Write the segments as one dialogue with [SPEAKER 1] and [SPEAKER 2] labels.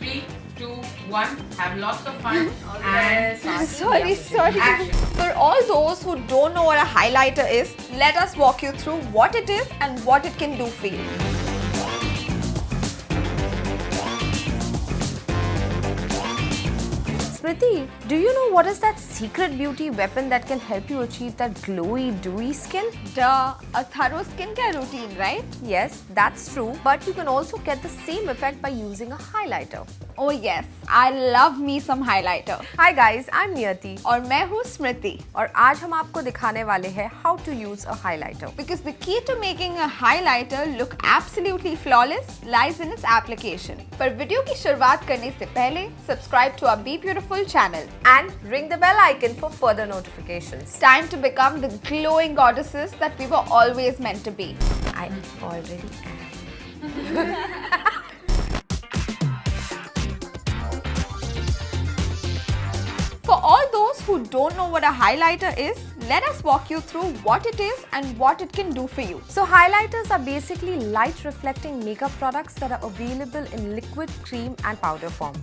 [SPEAKER 1] 3, 2, 1. Have lots of fun. And
[SPEAKER 2] Sorry.
[SPEAKER 1] Action.
[SPEAKER 2] For all those who don't know what a highlighter is, let us walk you through what it is and what it can do for you. Smriti, do you know what is that secret beauty weapon that can help you achieve that glowy, dewy skin? Duh, a thorough skincare routine, right? Yes, that's true. But you can also get the same effect by using a highlighter. Oh yes, I love me some highlighter. Hi guys, I'm Niyati और मैं हूँ स्मृति और आज हम आपको दिखाने वाले हैं how to use a highlighter. Because the key to making a highlighter look absolutely flawless lies in its application. पर वीडियो की शुरुआत करने से पहले subscribe to our BeBeautiful channel and ring the bell icon for further notifications. Time to become the glowing goddesses that we were always meant to be. I already am. For all those who don't know what a highlighter is, let us walk you through what it is and what it can do for you. So highlighters are basically light reflecting makeup products that are available in liquid, cream and powder form.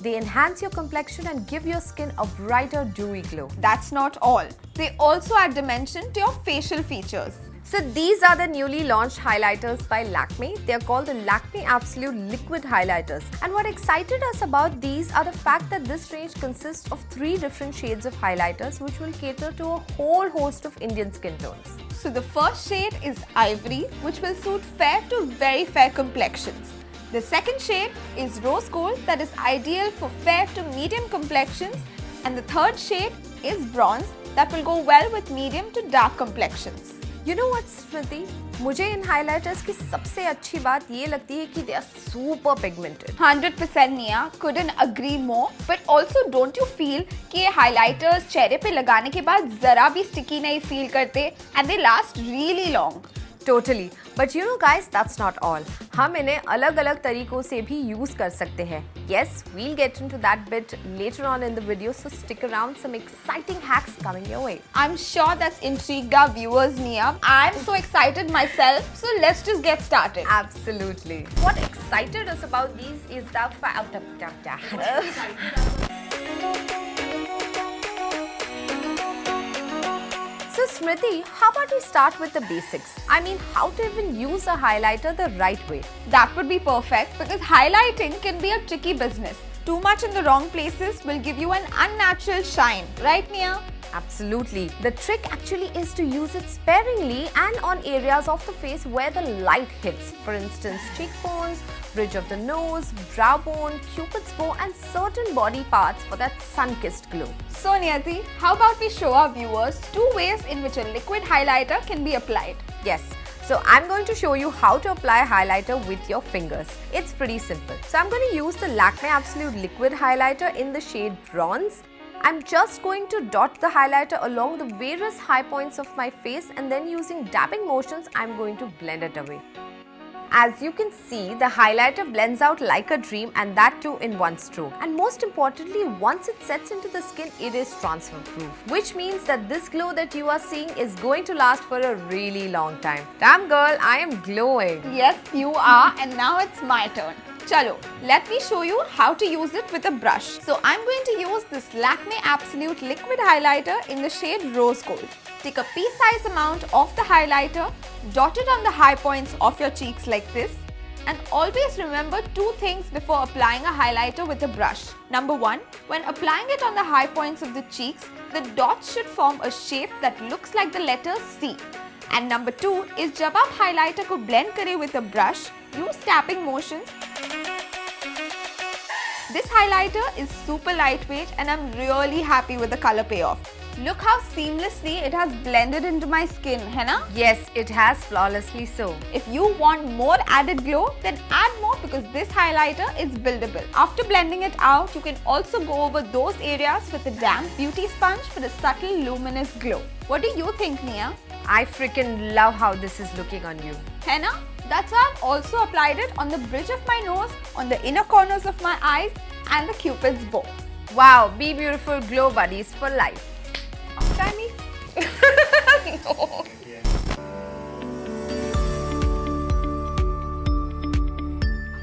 [SPEAKER 2] They enhance your complexion and give your skin a brighter, dewy glow. That's not all. They also add dimension to your facial features. So these are the newly launched highlighters by Lakme. They are called the Lakme Absolute Liquid Highlighters. And what excited us about these are the fact that this range consists of 3 different shades of highlighters which will cater to a whole host of Indian skin tones. So the first shade is Ivory, which will suit fair to very fair complexions. The second shade is Rose Gold, that is ideal for fair to medium complexions. And the third shade is Bronze, that will go well with medium to dark complexions. You know what, Smriti? मुझे इन highlighters की सबसे अच्छी बात ये लगती है कि they are super pigmented. 100% Nia, couldn't agree more. But also don't you feel कि ये highlighters चेहरे पे लगाने के बाद जरा भी sticky नहीं feel करते and they last really long. Totally. But you know guys, that's not all. हम इन्हें अलग-अलग तरीकों से भी use कर सकते हैं. Yes, we'll get into that bit later on in the video, so stick around. Some exciting hacks coming your way. I'm sure that's intrigued our viewers, Nia. I'm so excited myself, so let's just get started. Absolutely. What excited us about these is the So Smriti, how about we start with the basics? I mean, how to even use a highlighter the right way? That would be perfect because highlighting can be a tricky business. Too much in the wrong places will give you an unnatural shine, right Nia? Absolutely. The trick actually is to use it sparingly and on areas of the face where the light hits. For instance, cheekbones, bridge of the nose, brow bone, cupid's bow and certain body parts for that sun-kissed glow. So Niyati, how about we show our viewers 2 ways in which a liquid highlighter can be applied? Yes. So I'm going to show you how to apply a highlighter with your fingers. It's pretty simple. So I'm going to use the Lakme Absolute Liquid Highlighter in the shade Bronze. I'm just going to dot the highlighter along the various high points of my face and then using dabbing motions, I'm going to blend it away. As you can see, the highlighter blends out like a dream and that too in one stroke. And most importantly, once it sets into the skin, it is transfer proof. Which means that this glow that you are seeing is going to last for a really long time. Damn girl, I am glowing. Yes, you are, and now it's my turn. Chalo, let me show you how to use it with a brush. So I'm going to use this Lakme Absolute Liquid Highlighter in the shade Rose Gold. Take a pea-sized amount of the highlighter, dot it on the high points of your cheeks like this. And always remember 2 things before applying a highlighter with a brush. Number 1, when applying it on the high points of the cheeks, the dots should form a shape that looks like the letter C. And number 2 is जब आप highlighter को blend करें with a brush, use tapping motions. This highlighter is super lightweight and I'm really happy with the color payoff. Look how seamlessly it has blended into my skin, है ना? Yes, it has flawlessly so. If you want more added glow, then add more because this highlighter is buildable. After blending it out, you can also go over those areas with a damp beauty sponge for a subtle luminous glow. What do you think, Nia? I freaking love how this is looking on you. है ना? That's why I've also applied it on the bridge of my nose, on the inner corners of my eyes and the cupid's bow. Wow, BeBeautiful glow buddies for life. Try me. No.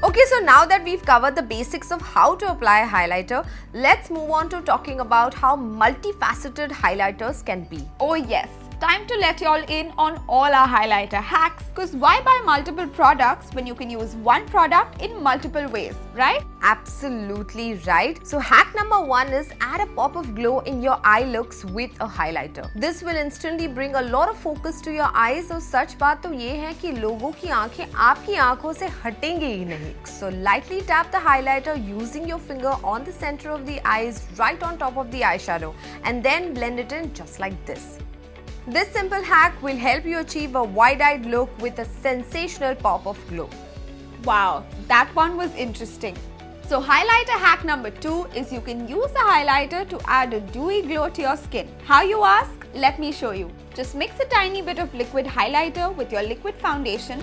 [SPEAKER 2] Okay, so now that we've covered the basics of how to apply a highlighter, let's move on to talking about how multifaceted highlighters can be.
[SPEAKER 3] Oh yes, time to let y'all in on all our highlighter hacks, because why buy multiple products when you can use one product in multiple ways, right?
[SPEAKER 2] Absolutely right. So hack number 1 is add a pop of glow in your eye looks with a highlighter. This will instantly bring a lot of focus to your eyes और सच बात तो ये है कि लोगों की आंखें आपकी आंखों से हटेंगे ही नहीं. So lightly tap the highlighter using your finger on the center of the eyes right on top of the eyeshadow and then blend it in just like this. This simple hack will help you achieve a wide-eyed look with a sensational pop of glow.
[SPEAKER 3] Wow, that one was interesting. So highlighter hack number 2 is you can use a highlighter to add a dewy glow to your skin. How you ask? Let me show you. Just mix a tiny bit of liquid highlighter with your liquid foundation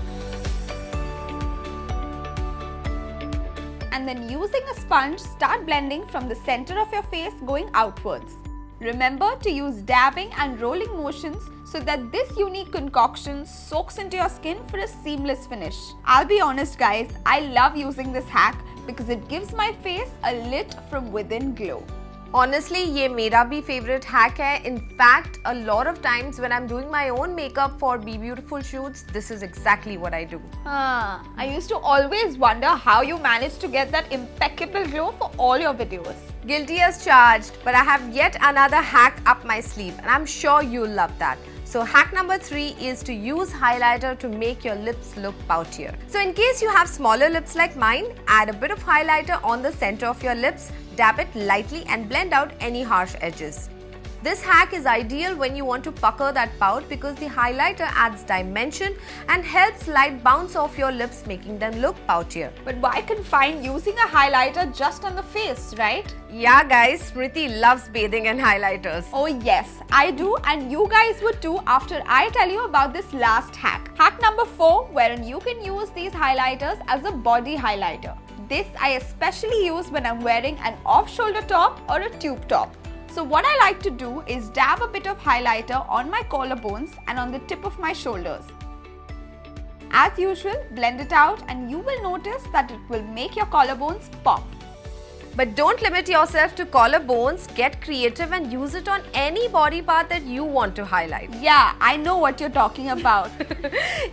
[SPEAKER 3] and then using a sponge start blending from the center of your face going outwards. Remember to use dabbing and rolling motions so that this unique concoction soaks into your skin for a seamless finish. I'll be honest guys, I love using this hack because it gives my face a lit from within glow.
[SPEAKER 2] Honestly, ये मेरा भी favorite hack है. In fact, a lot of times when I'm doing my own makeup for BeBeautiful shoots, this is exactly what I do.
[SPEAKER 3] I used to always wonder how you managed to get that impeccable glow for all your videos.
[SPEAKER 2] Guilty as charged, but I have yet another hack up my sleeve and I'm sure you'll love that. So hack number 3 is to use highlighter to make your lips look poutier. So in case you have smaller lips like mine, add a bit of highlighter on the center of your lips, dab it lightly and blend out any harsh edges. This hack is ideal when you want to pucker that pout because the highlighter adds dimension and helps light bounce off your lips, making them look poutier.
[SPEAKER 3] But why confine using a highlighter just on the face, right?
[SPEAKER 2] Yeah guys, Smriti loves bathing in highlighters.
[SPEAKER 3] Oh yes, I do, and you guys would too after I tell you about this last hack. Hack number 4, wherein you can use these highlighters as a body highlighter. This I especially use when I'm wearing an off-shoulder top or a tube top. So what I like to do is dab a bit of highlighter on my collarbones and on the tip of my shoulders. As usual, blend it out and you will notice that it will make your collarbones pop.
[SPEAKER 2] But don't limit yourself to collarbones, get creative and use it on any body part that you want to highlight.
[SPEAKER 3] Yeah, I know what you're talking about.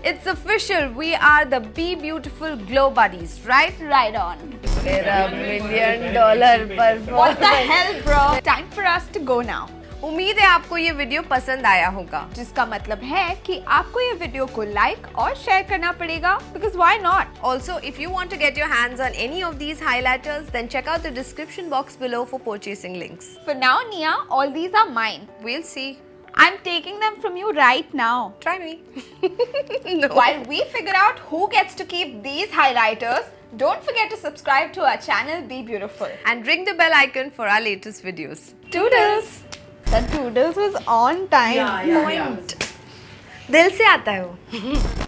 [SPEAKER 2] It's official, we are the BeBeautiful Glow Buddies, right?
[SPEAKER 3] Right on.
[SPEAKER 2] मेरा $1 million performance.
[SPEAKER 3] What the hell bro? Time for us to go now.
[SPEAKER 2] उम्मीद है आपको ये video पसंद आया होगा,
[SPEAKER 3] जिसका मतलब है कि आपको ये वीडियो को लाइक और शेयर करना पड़ेगा, because why not?
[SPEAKER 2] Also, if you want to get your hands on any of these highlighters, then check out the description box below for purchasing links.
[SPEAKER 3] For now, Nia, all these are mine.
[SPEAKER 2] We'll see.
[SPEAKER 3] I'm taking them from you right now.
[SPEAKER 2] Try me. No.
[SPEAKER 3] While we figure out who gets to keep these highlighters, don't forget to subscribe to our channel BeBeautiful.
[SPEAKER 2] And ring the bell icon for our latest videos.
[SPEAKER 3] Toodles! That Toodles was on time.
[SPEAKER 1] Yeah.
[SPEAKER 2] दिल से आता है वो.